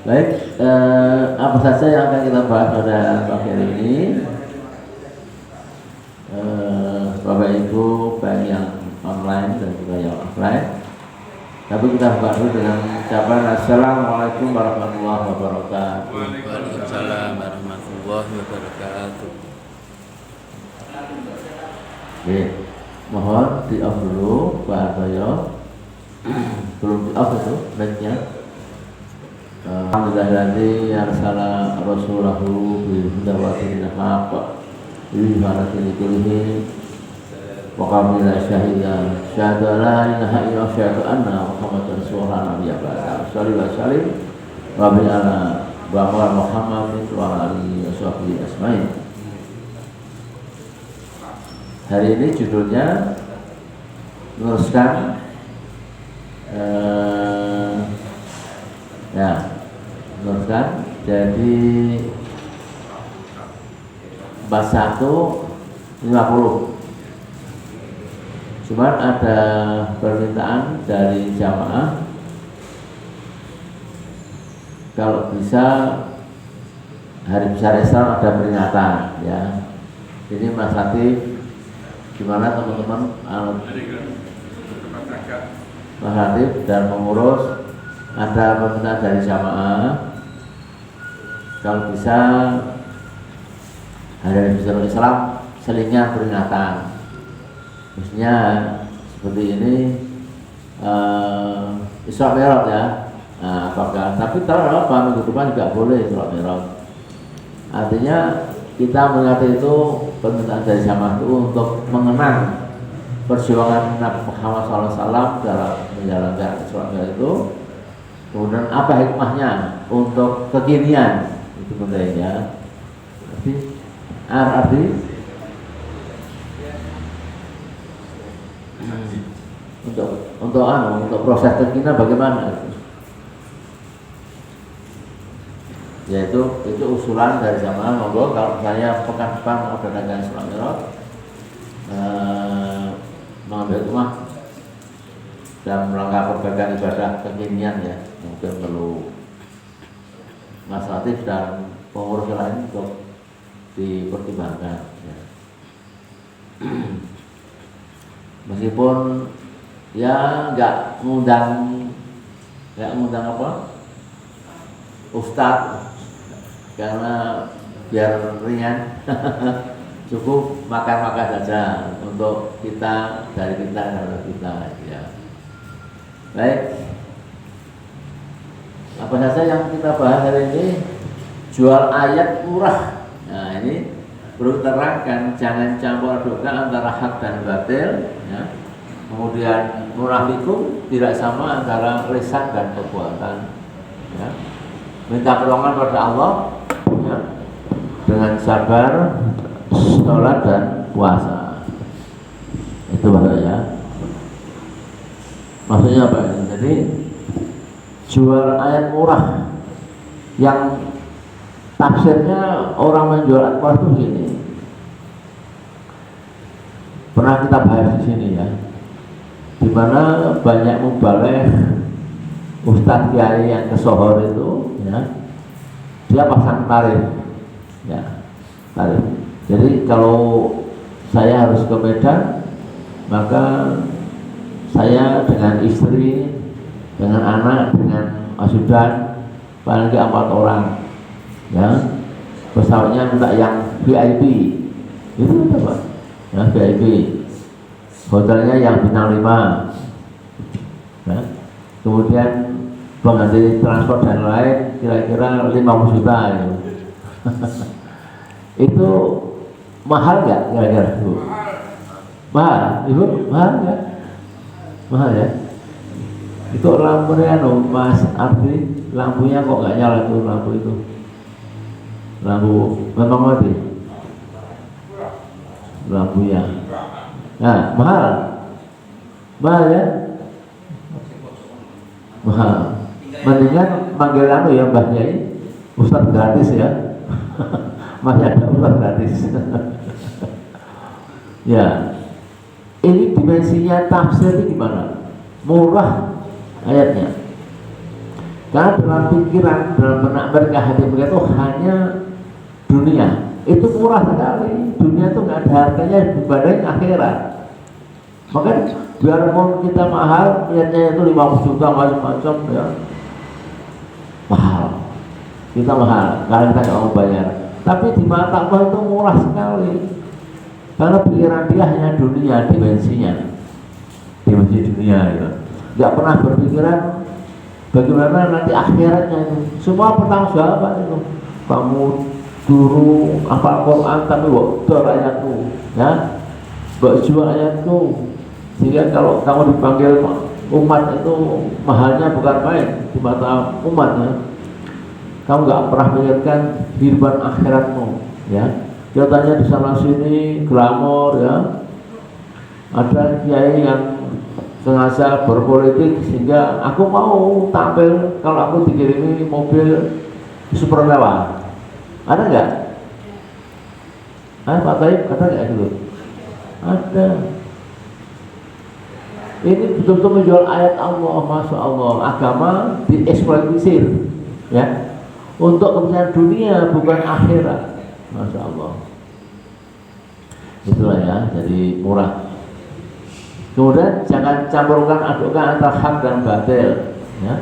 Baik, apa saja yang akan kita bahas pada pagi hari ini? Bapak Ibu, baik yang online dan juga yang offline. Tapi kita buka dulu dengan ucapan Assalamualaikum warahmatullahi wabarakatuh. Waalaikumsalam warahmatullahi wabarakatuh. Oke, mohon di off dulu Pak Hartoyo. Belum di off itu mic-nya. Alhamdulillahilladzi arsala rasulahu bil huda wa dinil haqq li yudhhirahu kullihi wa qamila syahida syahada la ilaha illallah syahadu anna muhammadar rasulullah nabiyya ba'da sallallahu alaihi wasallam wa bi ala wa muhammadin wa alihi washabbihi asmain. Hari ini judulnya meneruskan meneruskan jadi bab 150. Cuman ada permintaan dari jamaah kalau bisa hari besar Islam ada peringatan ya. Ini Mas Latif gimana teman-teman Mas Latif dan mengurus ada permintaan dari jamaah kalau bisa hari besar Islam selingnya peringatan. Maksudnya seperti ini Isra Mi'raj ya. Nah, apakah tapi terlalu apa minggu depan juga boleh Isra Mi'raj. Artinya kita melihat itu permintaan dari jamaah itu untuk mengenang perjuangan Nabi Muhammad SAW dalam menjalankan Isra Mi'raj itu. Kemudian apa hikmahnya untuk kekinian itu pentingnya. Arti untuk proses kekinian bagaimana? Yaitu itu usulan dari jamaah. Monggo kalau saya pekan depan mengadakan Isra Mi'raj mengambil rumah dan melangkah perbaikan ibadah kekinian ya, mungkin perlu Mas Latif dan pengurus lain untuk dipertimbangkan ya. Meskipun ya nggak ngundang apa Ustadz karena biar ringan cukup makan saja untuk kita dari kita ya. Baik, apa saja yang kita bahas hari ini? Jual ayat murah. Nah ini perlu terangkan, jangan campur adukan antara hak dan batil ya. Kemudian munafikum tidak sama antara lisan dan perbuatan ya. Minta pertolongan pada Allah ya, dengan sabar, sholat dan puasa. Itu maksudnya. Maksudnya apa? Jadi jual ayat murah yang tafsirnya orang menjual ayat murah itu gini. Pernah kita bahas di sini ya, di mana banyak mubalek ustadz kiai yang kesohor itu ya, dia pasang tarif ya, tarif. Jadi kalau saya harus ke Medan, maka saya dengan istri, dengan anak, dengan asudan paling tidak 4 orang ya. Pesawatnya minta yang VIP itu apa ya, VIP. Hotelnya yang bintang 5 ya. Kemudian pengganti transport dan lain kira-kira 50 juta ya. Itu mahal nggak kira-kira Bu? Mahal, Ibu? Mahal nggak? Mahal ya? Itu lampunya Mas Ardi, lampunya kok nggak nyala tuh lampu itu? Lampu memang mati? Lampunya. Nah, mahal? Mahal ya? Mahal. Mendingan manggil ya Mbah Yai, Ustadz gratis ya. Masih ada Ustadz gratis. Ya. Ini dimensinya tafsir ini gimana? Murah ayatnya. Karena dalam pikiran, dalam benak mereka, hati mereka itu hanya dunia. Itu murah sekali. Dunia itu nggak ada harganya dibanding akhirat. Makanya biarpun kita mahal, niatnya itu 50 juta macam-macam ya, mahal. Kita mahal, karena kita nggak mau bayar. Tapi di mata Allah itu murah sekali. Karena pikiran dia hanya dunia, dimensi dunia ya. Nggak pernah berpikiran bagaimana nanti akhiratnya itu. Semua pertanggungjawaban itu. Kamu guru hafal Quran tapi bocor ayatku, ya, bocor ayatku. Sehingga kalau kamu dipanggil umat itu mahalnya bukan main di mata umat ya. Kamu nggak pernah memikirkan kehidupan akhiratmu, ya. Katanya di sana sini glamor ya. Ada kiai yang sengaja berpolitik sehingga aku mau tampil kalau aku dikirimi mobil super mewah. Ada nggak? Pak Taib ada nggak gitu? Ada. Ini betul-betul menjual ayat Allah, masya Allah. Agama dieksploitasi, ya, untuk kepentingan dunia bukan akhirat, masya Allah. Itulah ya, jadi murah. Kemudian jangan campurkan adukkan antara hak dan batil, ya.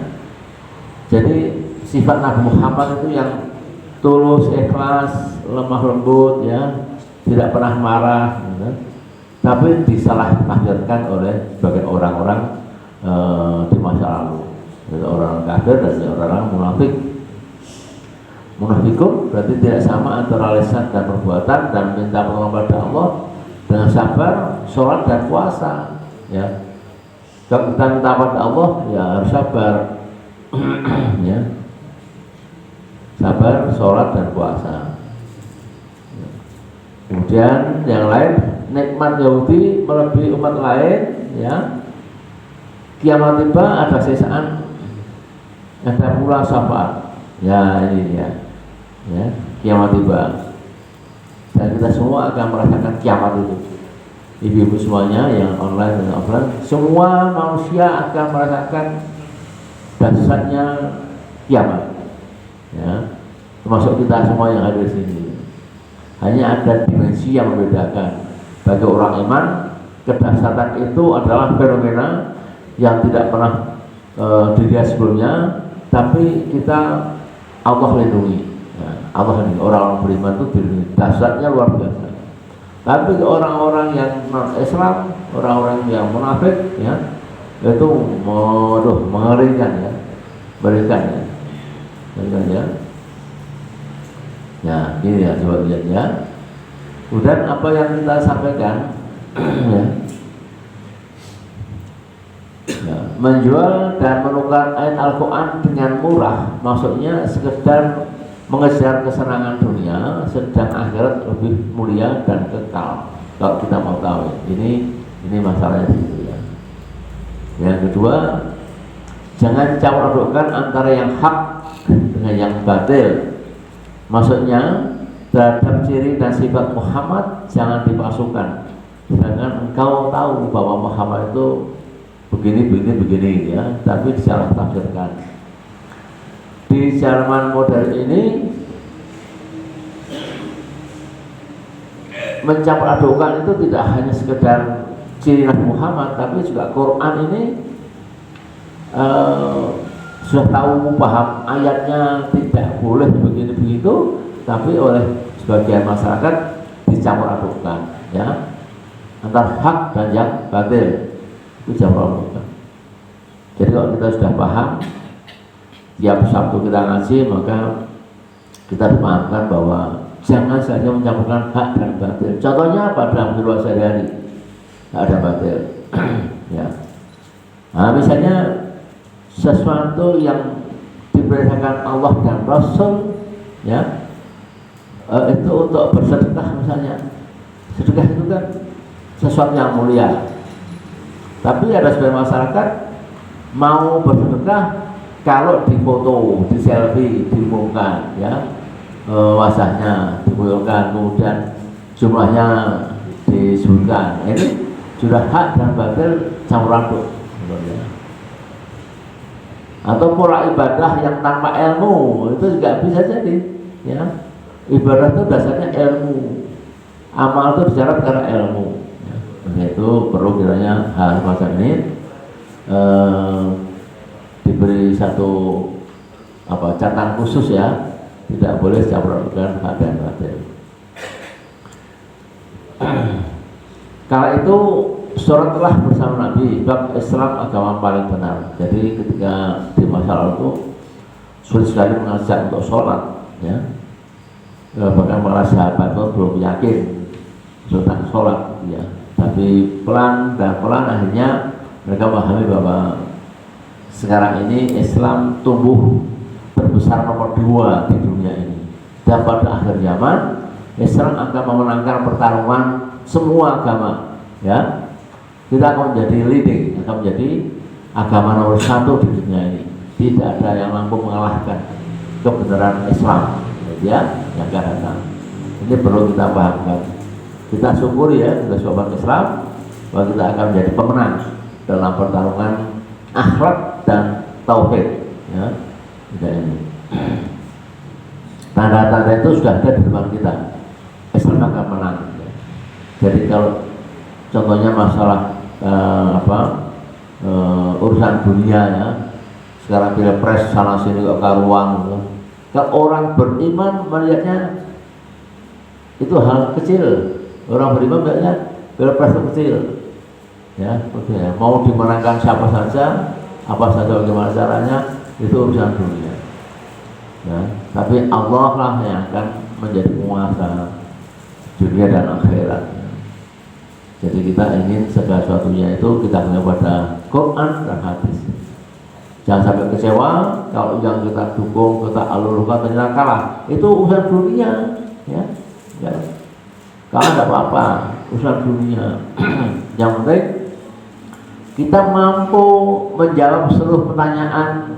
Jadi sifat Nabi Muhammad itu yang tulus, ikhlas, lemah lembut, ya, tidak pernah marah, gitu. Tapi disalah tafsirkan oleh sebagian orang-orang di masa lalu, yaitu orang kafir dan orang munafik. Munafikun berarti tidak sama antara lisan dan perbuatan dan minta pertolongan pada Allah dengan sabar, sholat dan puasa. Ya, kalau kita minta pada Allah ya harus sabar, ya, sabar, sholat dan puasa. Kemudian yang lain, nikmat Yahudi melebihi umat lain, ya. Kiamat tiba ada sisaan, ada pula syafaat. Ya ini ya, ya, kiamat tiba. Dan kita semua akan merasakan kiamat itu. Ibu-ibu semuanya yang online dan offline, semua manusia akan merasakan dahsyatnya kiamat, ya, termasuk kita semua yang ada di sini. Hanya ada dimensi yang membedakan. Bagi orang iman, kedahsyatan itu adalah fenomena yang tidak pernah dilihat sebelumnya, tapi kita Allah lindungi, ya, Allah lindungi. Orang-orang beriman itu dilindungi, dahsyatnya luar biasa. Tapi orang-orang yang non-Islam, orang-orang yang munafik, ya, itu mengerikan, ya, mengerikan, ya, mengerikan, ya. Ya, ini ya, coba lihat ya. Kemudian apa yang kita sampaikan, ya, ya, menjual dan menukar ayat Al-Quran dengan murah, maksudnya sekedar mengejar kesenangan dunia, sedang akhirat lebih mulia dan kekal. Kalau kita mau tahu, ini masalahnya gitu ya. Yang kedua, jangan campur adukkan antara yang hak dengan yang batil. Maksudnya terhadap ciri dan sifat Muhammad jangan dipalsukan. Sedangkan engkau tahu bahwa Muhammad itu begini ya, tapi disalah tafsirkan. Di zaman modern ini mencampur adukan itu tidak hanya sekedar ciri Nabi Muhammad, tapi juga Quran ini sudah tahu paham ayatnya tidak boleh begini begitu, tapi oleh sebagian masyarakat dicampur adukan, ya, antara hak dan yang batil itu campur adukan. Jadi kalau kita sudah paham, tiap Sabtu kita ngaji, maka kita dipahamkan bahwa jangan saja mencampurkan hak dan batil. Contohnya apa dalam kehidupan sehari-hari? Hak dan batil. Ya. Nah, misalnya sesuatu yang diperintahkan Allah dan Rasul, ya, itu untuk bersedekah misalnya. Sedekah itu kan sesuatu yang mulia. Tapi ada sebagian masyarakat mau bersedekah kalau difoto, di selfie, diumumkan, ya, wajahnya dimunculkan, kemudian jumlahnya disebutkan. Ini sudah hak dan batil campur aduk. atau pola ibadah yang tanpa ilmu itu juga bisa jadi, ya. Ibadah itu dasarnya ilmu, amal itu bicara karena ilmu, ya. Itu perlu kiranya hal semacam ini diberi satu catatan khusus, ya. Tidak boleh campur-campurkan hadis dan batil. Kala itu sholatlah bersama Nabi, sebab Islam agama paling benar. Jadi ketika di masa lalu itu sulit sekali mengajak untuk sholat, ya. Bahkan para sahabat itu belum yakin tentang sholat, ya. Tapi pelan dan pelan akhirnya mereka memahami bahwa sekarang ini Islam tumbuh terbesar nomor 2 di dunia ini. Dan pada akhir zaman Islam akan memenangkan pertarungan semua agama, ya. Kita akan menjadi leading, akan menjadi agama nomor 1 di dunia ini. Tidak ada yang mampu mengalahkan kebenaran Islam, ya, yang akan datang. Ini perlu kita pahamkan. Kita syukuri, ya, kita sobat Islam, bahwa kita akan menjadi pemenang dalam pertarungan akhlak dan tauhid, ya. Ini tanda-tanda itu sudah ada di depan kita. Islam akan menang, ya. Jadi kalau contohnya masalah urusan dunia, ya, sekarang pilpres sana sini kok karuan, gitu. Kalau orang beriman melihatnya itu hal kecil, orang beriman melihatnya pilpres itu kecil, ya. Mau dimenangkan siapa saja, apa saja, bagaimana caranya, itu urusan dunia, ya. Tapi Allah lah yang akan menjadi penguasa dunia dan akhirat, ya. Jadi kita ingin segala sesuatunya itu kita hanya pada Quran dan hadis. Jangan sampai kecewa kalau yang kita dukung, kita alurkan ternyata kalah. Itu urusan dunia, ya. Kalah tidak apa-apa, urusan dunia. Yang penting kita mampu menjawab seluruh pertanyaan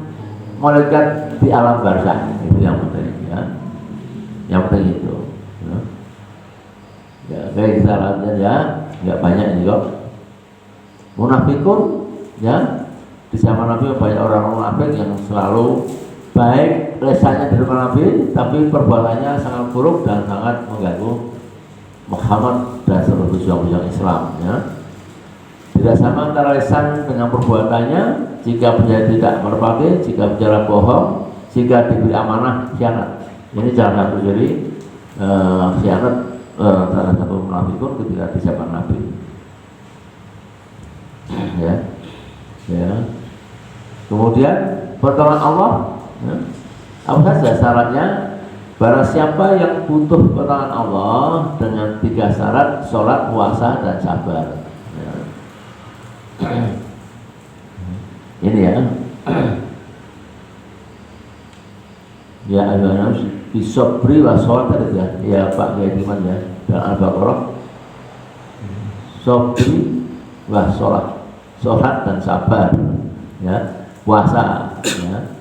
malaikat di alam barzakh, itu yang penting, ya. Yang penting itu, ya. Ya, kayak kita lihat, ya, nggak banyak ini kok. Munafikun, ya, di zaman Nabi banyak orang munafik yang selalu baik lesannya di depan Nabi, tapi perbuatannya sangat buruk dan sangat mengganggu Muhammad dan seluruh tujuan Islam, ya. Tidak sama antara lesan dengan perbuatannya. Jika dia tidak menepati, jika bicara bohong, jika diberi amanah, khianat. Ini salah satu jadi khianat salah satu munafikun ketika di zaman Nabi, ya, ya. Kemudian pertolongan Allah, ya. Apa saja syaratnya? Barang siapa yang butuh pertolongan Allah dengan 3 syarat: sholat, puasa, dan sabar, ya. Ini, ya. Ya, ada bisobri wa sholat, ya, ya Pak Kiai Diman, ya, dalam Al-Baqarah, sobri wa sholat dan sabar, ya, puasa, ya.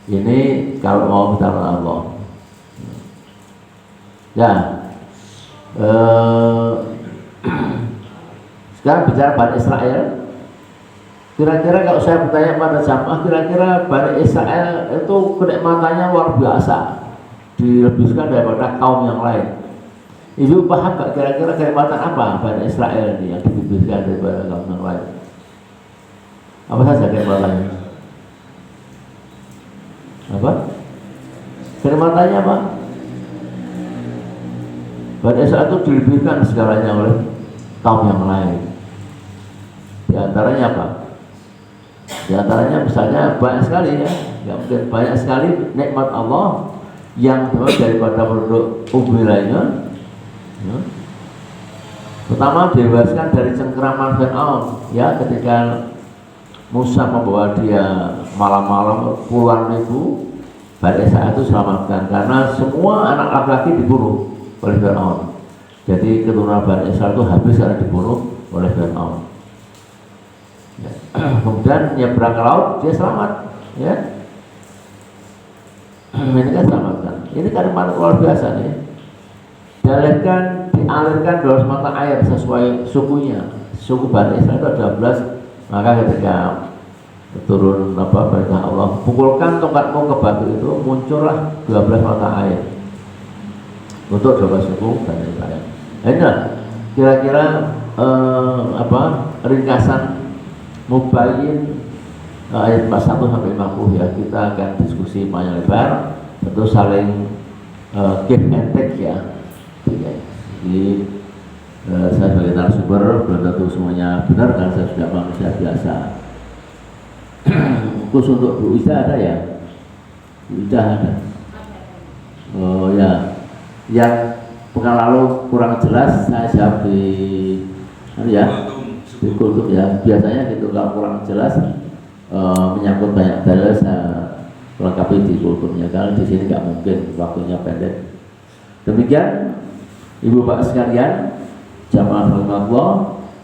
Ini kalau mau minta Allah, ya. Sekarang bicara Bani Israel. Kira-kira kalau saya bertanya pada jamaah, kira-kira Bani Israel itu kenikmatannya luar biasa, dilebihkan daripada kaum yang lain. Ibu paham gak kira-kira kenikmatan apa Bani Israel ini yang dilebihkan daripada kaum yang lain? Apa saja kenikmatannya? Apa? Kenikmatannya apa? Bani Israel itu dilebihkan segalanya oleh kaum yang lain. Di antaranya apa? Di antaranya misalnya banyak sekali, ya, mungkin banyak sekali nikmat Allah yang daripada penduduk umum lainnya, ya. Pertama, dibebaskan dari cengkeraman Fir'aun, ya, ketika Musa membawa dia malam-malam puluhan ribu Bani Israil itu selamatkan, karena semua anak laki-laki dibunuh oleh Fir'aun. Jadi keturunan Bani Israil itu habis karena dibunuh oleh Fir'aun. Ya. Kemudian nyebrang ke laut, dia selamat, ya. Ini kan selamatkan. Ini kan luar biasa nih. Dialirkan 200 mata air sesuai sukunya. Suku Bani Israil itu ada 12. Maka ketika turun perintah Allah, pukulkan tongkatmu ke batu itu, muncullah 12 mata air untuk coba suku dan lain-lain. Nah, kira-kira ringkasan Mubayyin ayat 41 sampai 50 ya. Kita akan diskusi panjang lebar, tentu saling give and take ya. Jadi saya sebagai narasumber belum tentu semuanya benar karena saya sudah manusia biasa. Khusus untuk Bu Ida ada ya? Bu Ida ada. Oh ya, yang pekan lalu kurang jelas saya jawab di kultum ya. Biasanya gitu kalau kurang jelas menyangkut banyak dalil saya lengkapi di kultumnya, karena di sini nggak mungkin, waktunya pendek. Demikian Ibu Bapak sekalian, jamaah rahmatullah,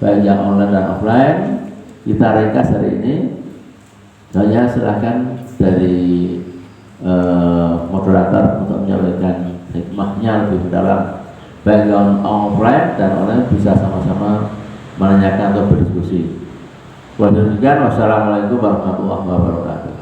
baik yang online dan offline, kita ringkas hari ini. Saya silahkan dari moderator untuk menyampaikan hikmahnya lebih dalam, baik yang offline dan online bisa sama-sama menanyakan atau berdiskusi. Wassalamualaikum warahmatullahi wabarakatuh.